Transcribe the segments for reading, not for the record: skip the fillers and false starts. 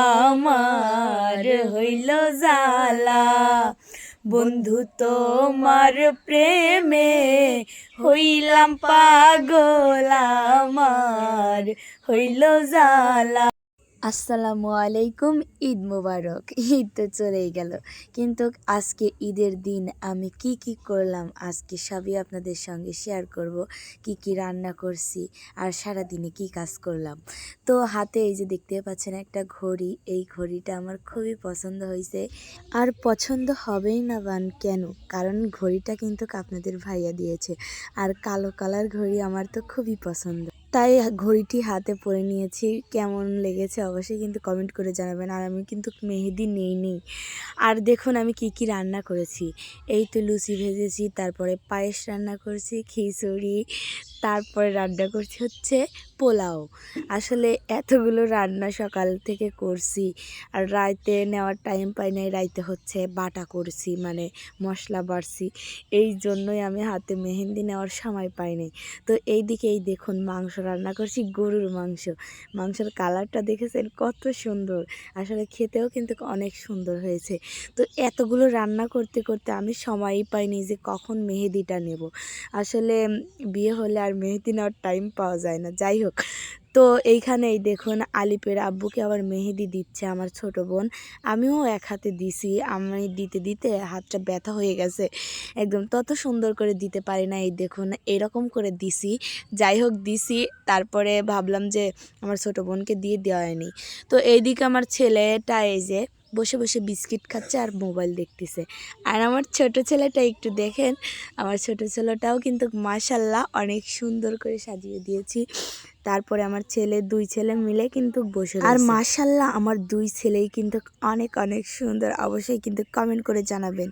আমার হইল জ্বালা। বন্ধু তোমার প্রেমে হইলাম পাগল, আমার হইল জ্বালা। আসসালামু আলাইকুম, ঈদ মোবারক। ঈদ তো চলেই গেল, কিন্তু আজকে ঈদের দিন আমি কি করলাম আজকে সবই আপনাদের সঙ্গে শেয়ার করব। কি রান্না করছি আর সারাদিনে কি কাজ করলাম। তো হাতে এই যে দেখতে পাচ্ছেন একটা ঘড়ি, এই ঘড়িটা আমার খুবই পছন্দ হয়েছে। আর পছন্দ হবেই না বান কেন, কারণ ঘড়িটা কিন্তু আপনাদের ভাইয়া দিয়েছে, আর কালো কালার ঘড়ি আমার তো খুবই পছন্দ, তাই ঘড়িটি হাতে পরে নিয়েছি। কেমন লেগেছে অবশ্যই কিন্তু কমেন্ট করে জানাবেন। আর আমি কিন্তু মেহেদি নেই। আর দেখুন আমি কি রান্না করেছি। এই তো লুচি ভেজেছি, তারপরে পায়েস রান্না করছি, খিচুড়ি, তারপরে রান্না করছি হচ্ছে পোলাও। আসলে এতগুলো রান্না সকাল থেকে করছি, আর রাইতে নেওয়ার টাইম পাই নাই। রাইতে হচ্ছে বাটা করছি, মানে মশলা বাড়ছি, এই জন্যই আমি হাতে মেহেন্দি নেওয়ার সময় পাই নাই। তো এইদিকে এই দেখুন মাংস রান্না করছি, গরুর মাংস। মাংসের কালারটা দেখেছেন কত সুন্দর, আসলে খেতেও কিন্তু অনেক সুন্দর হয়েছে। তো এতগুলো রান্না করতে আমি সময়ই পাইনি যে কখন মেহেদিটা নেব। আসলে বিয়ে হলে আর মেহেদি নেওয়ার টাইম পাওয়া যায় না। যাই হোক, তো এইখানেই দেখুন আলিপের আব্বুকে আবার মেহেদি দিচ্ছে আমার ছোট বোন। আমিও এক হাতে দিছি, আমি দিতে হাতটা ব্যথা হয়ে গেছে একদম, তত সুন্দর করে দিতে পারি না। এই দেখুন এরকম করে দিছি। যাই হোক দিছি, তারপরে ভাবলাম যে আমার ছোট বোনকে দিয়ে দেওয়া হয়নি। তো এইদিকে আমার ছেলেটা এই যে বসে বসে বিস্কিট খাচ্ছে আর মোবাইল দেখতেছে। আর আমার ছোট ছেলেটা একটু দেখেন, আমার ছোট ছেলেটাও কিন্তু মাশাল্লাহ অনেক সুন্দর করে সাজিয়ে দিয়েছি। তারপরে আমার দুই ছেলে মিলে কিন্তু বসে, আর মাশাল্লাহ আমার দুই ছেলেই কিন্তু অনেক সুন্দর। অবশ্যই কিন্তু কমেন্ট করে জানাবেন।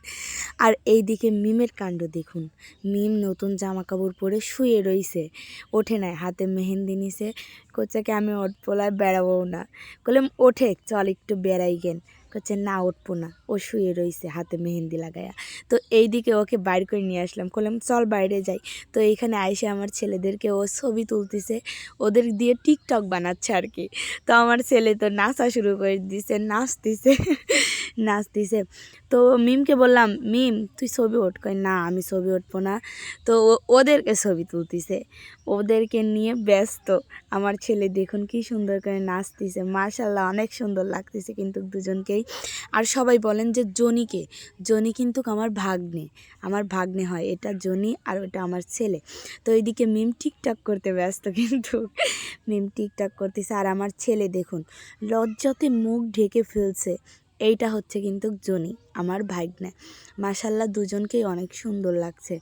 আর এইদিকে মিমের কাণ্ড দেখুন, মিম নতুন জামা কাপড় পরে শুয়ে রইছে, ওঠে নাই, হাতে মেহেন্দি নিছে। কোচাকে আমি পোলায় বেড়াবো না, বললাম ওঠে চল একটু বেড়াই গেন, করছে না উঠবো না, ও শুয়ে রইছে হাতে মেহেন্দি লাগায়া। তো এইদিকে ওকে বাইর করে নিয়ে আসলাম, বললাম চল বাইরে যাই। তো এইখানে আইসে আমার ছেলেদেরকে ও ছবি তুলতেছে, ওদের দিয়ে টিকটক বানাচ্ছে আর কি। তো আমার ছেলে তো নাচা শুরু করে দিছে, নাচতেছে। তো মিমকে বললাম, মিম তুই ছবি ওঠ, কই না আমি ছবি উঠবো না। তো ওদেরকে ছবি তুলতেছে, ওদেরকে নিয়ে ব্যস্ত। আমার ছেলে দেখুন কি সুন্দর করে নাচতেছে, মাশাল্লাহ অনেক সুন্দর লাগতেছে কিন্তু দুজনকেই। আর সবাই বলেন যে জনি কিন্তু আমার ভাগ্নে হয়, এটা জনি আর ওটা আমার ছেলে। তো এইদিকে মিম টিকটক করতে ব্যস্ত, কিন্তু মিম টিকটক করতেছে। আর আমার ছেলে দেখুন লজ্জাতে মুখ ঢেকে ফেলছে, এইটা হচ্ছে কিন্তু জনি আমার ভাগ্নে। মাশাল্লাহ দুজনকেই অনেক সুন্দর লাগছে।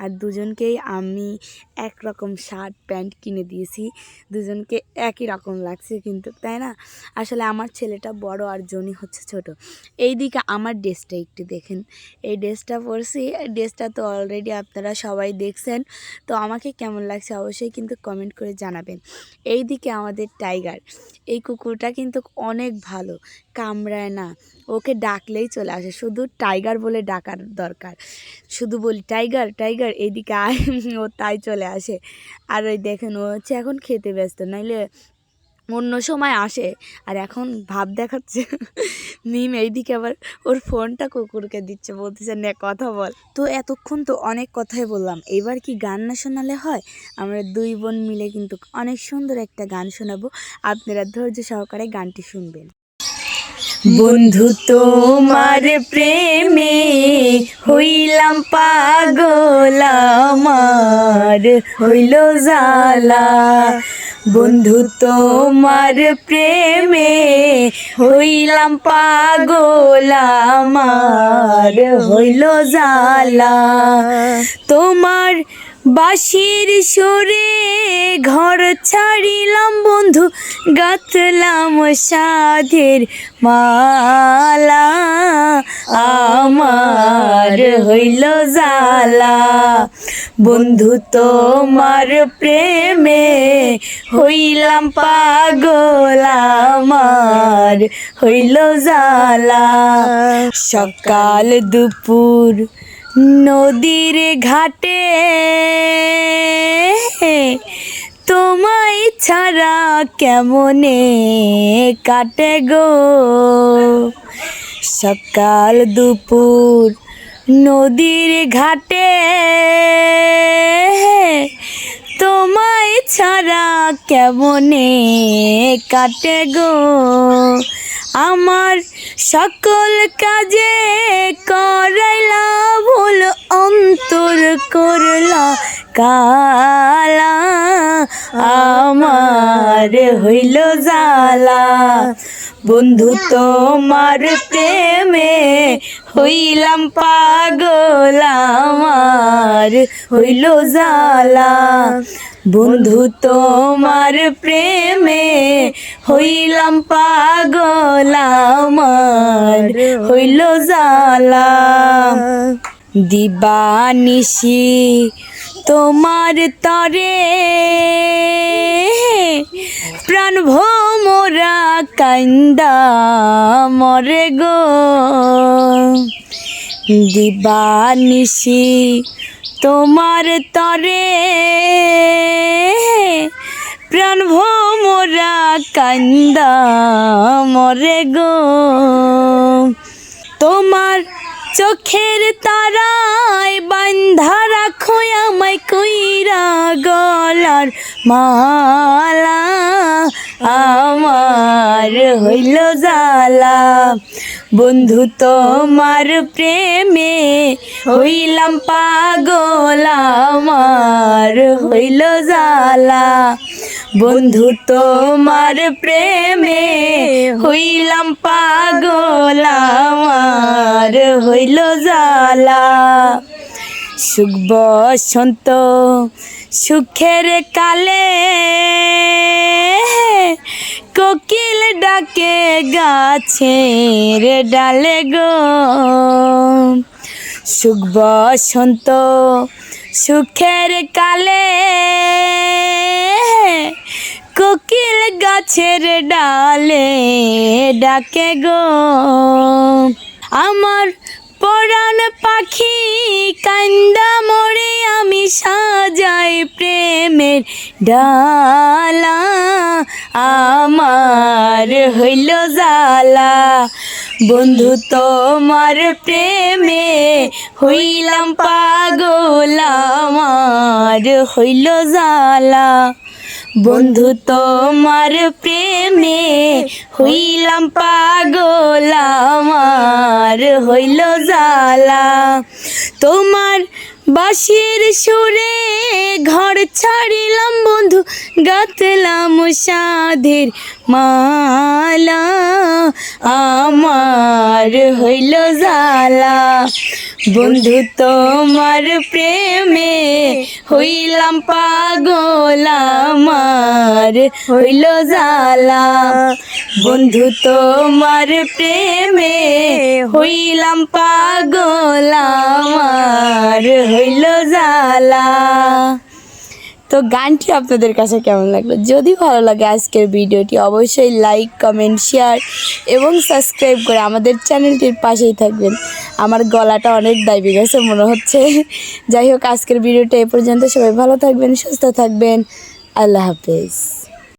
আর দুজনকেই আমি একরকম শার্ট প্যান্ট কিনে দিয়েছি, দুজনকে একই রকম লাগছে কিন্তু, তাই না? আসলে আমার ছেলেটা বড় আর জনি হচ্ছে ছোট। এইদিকে আমার ড্রেসটা একটু দেখেন, এই ড্রেসটা পরছি, ড্রেসটা তো অলরেডি আপনারা সবাই দেখছেন। তো আমাকে কেমন লাগছে অবশ্যই কিন্তু কমেন্ট করে জানাবেন। এইদিকে আমাদের টাইগার, এই কুকুরটা কিন্তু অনেক ভালো, কামড়ায় না, ওকে ডাকলেই চলে আসে, শুধু টাইগার বলে ডাকার দরকার। শুধু বলি টাইগার টাইগার এইদিকে আয়, ও তাই চলে আসে। আর ওই দেখেন ও হচ্ছে এখন খেতে ব্যস্ত, নাইলে অন্য সময় আসে, আর এখন ভাব দেখাচ্ছে। মিম এইদিকে আবার ওর ফোনটা কুকুরকে দিচ্ছে, বলতেছে নে কথা বল। তো এতক্ষণ তো অনেক কথাই বললাম, এবার কি গান না শোনালে হয়? আমরা দুই বোন মিলে কিন্তু অনেক সুন্দর একটা গান শোনাবো, আপনারা ধৈর্য সহকারে গানটি শুনবেন। বন্ধু তোমার প্রেমে হইলাম পাগল, আমার হইল জ্বালা। বন্ধু তোমার প্রেমে হইলাম পাগল, আমার হইল জ্বালা। তোমার বাঁশির সুরে ঘর ছাড়িলাম বন্ধু, গাঁথলাম সাধের মালা, আমার হইল জ্বালা। বন্ধু তোমার প্রেমে হইলাম পাগল, আমার হইল জ্বালা। সকাল দুপুর নদীর ঘাটে তোমায় ছাড়া কেমনে কাটে গো সকাল দুপুর নদীর ঘাটে তোমায় ছাড়া কেমনে কাটে গো আমার সকল কাজে করাইলা ভুল অন্তর করলা কালা আমার হইল জ্বালা বন্ধু তোমার প্রেমে হইলাম পাগল আমার হইল জ্বালা বন্ধু তোমার প্রেমে হইলাম পাগল আমার হইল জ্বালা দিবানিশি তোমার তরে প্রাণ ভোমরা কান্দা মরে গো দিবানিশি তোমার তরে প্রাণ ভোমরা কান্দা মরে গো তোমার চোখের তারায় বান্ধা রাখো আমায় কইরা গলার মালা আমার হইল জ্বালা বন্ধু তোমার প্রেমে হইলাম পাগল আমার হইল জ্বালা বন্ধু তোমার প্রেমে হইলাম পাগল আমার হইল জ্বালা সুখ বসন্ত সুখের কালে কোকিল ডাকে গাছের ডালে গো সুখ বসন্ত সুখের কালে কোকিল গাছের ডালে ডাকে গো আমার পরাণ পাখি কান্দা মরে আমি সাজাই প্রেমের ডালা আমার হইল জ্বালা বন্ধু তোমার প্রেমে হইলাম পাগল আমার হইল জ্বালা বন্ধু তোমার প্রেমে হইলাম পাগল আমার হইল জ্বালা তোমার বাঁশির সুরে ঘর ছাড়িলাম বন্ধু গাঁথলাম সাধের মালা আমার হইল জ্বালা বন্ধু তোমার প্রেমে হইলাম পাগল আমার হইল জ্বালা বন্ধু তোমার প্রেমে হইলাম পাগল আমার হইল জ্বালা। তো গানটি আপনাদের কাছে কেমন লাগলো? যদি ভালো লাগে আজকের ভিডিওটি অবশ্যই লাইক কমেন্ট শেয়ার এবং সাবস্ক্রাইব করে আমাদের চ্যানেলটির পাশেই থাকবেন। আমার গলাটা অনেক দাবি গেছে মনে হচ্ছে। যাই হোক, আজকের ভিডিওটা এ পর্যন্ত। সবাই ভালো থাকবেন, সুস্থ থাকবেন। আল্লাহ হাফেজ।